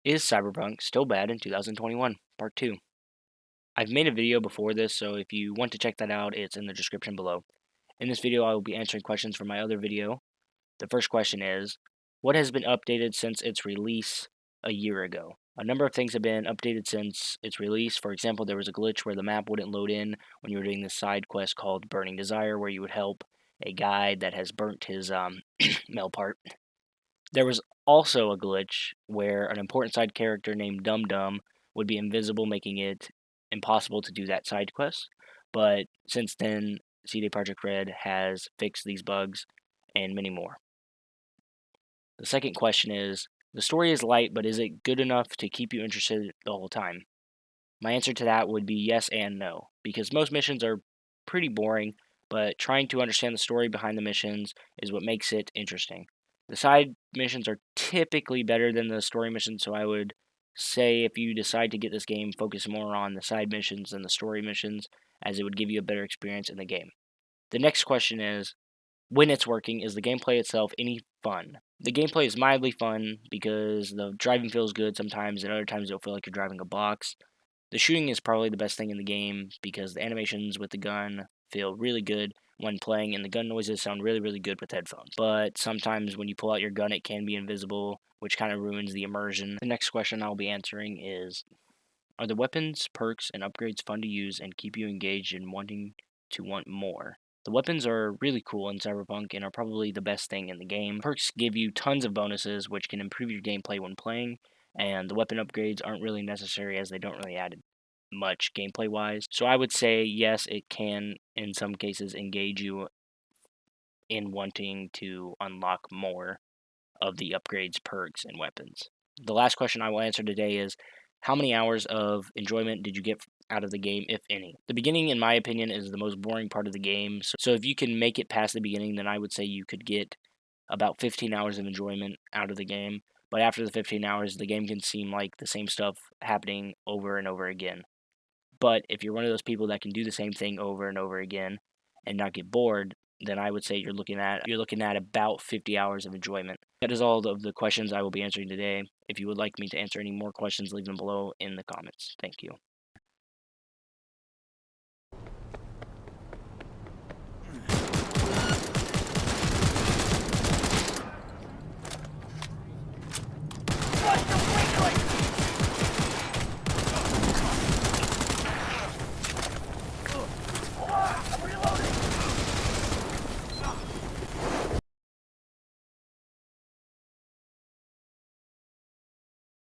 Is Cyberpunk still bad in 2021? Part 2. I've made a video before this, so if you want to check that out, it's in the description below. In this video, I will be answering questions from my other video. The first question is, what has been updated since its release a year ago? A number of things have been updated since its release. For example, there was a glitch where the map wouldn't load in when you were doing this side quest called Burning Desire, where you would help a guy that has burnt his male part. There was also a glitch where an important side character named Dum Dum would be invisible, making it impossible to do that side quest. But since then, CD Projekt Red has fixed these bugs and many more. The second question is, the story is light, but is it good enough to keep you interested the whole time? My answer to that would be yes and no, because most missions are pretty boring, but trying to understand the story behind the missions is what makes it interesting. The side missions are typically better than the story missions, so I would say if you decide to get this game, focus more on the side missions than the story missions, as it would give you a better experience in the game. The next question is, when it's working, is the gameplay itself any fun? The gameplay is mildly fun because the driving feels good sometimes, and other times you'll feel like you're driving a box. The shooting is probably the best thing in the game because the animations with the gun feel really good when playing, and the gun noises sound really, really good with headphones. But sometimes when you pull out your gun, it can be invisible, which kind of ruins the immersion. The next question I'll be answering is, are the weapons, perks, and upgrades fun to use and keep you engaged in wanting to want more? The weapons are really cool in Cyberpunk and are probably the best thing in the game. Perks give you tons of bonuses, which can improve your gameplay when playing, and the weapon upgrades aren't really necessary as they don't really add much gameplay wise. So I would say yes, it can in some cases engage you in wanting to unlock more of the upgrades, perks, and weapons. The last question I will answer today is, how many hours of enjoyment did you get out of the game, if any? The beginning, in my opinion, is the most boring part of the game. So if you can make it past the beginning, then I would say you could get about 15 hours of enjoyment out of the game. But after the 15 hours, the game can seem like the same stuff happening over and over again. But if you're one of those people that can do the same thing over and over again and not get bored, then I would say you're looking at about 50 hours of enjoyment. That is all of the questions I will be answering today. If you would like me to answer any more questions, leave them below in the comments. Thank you.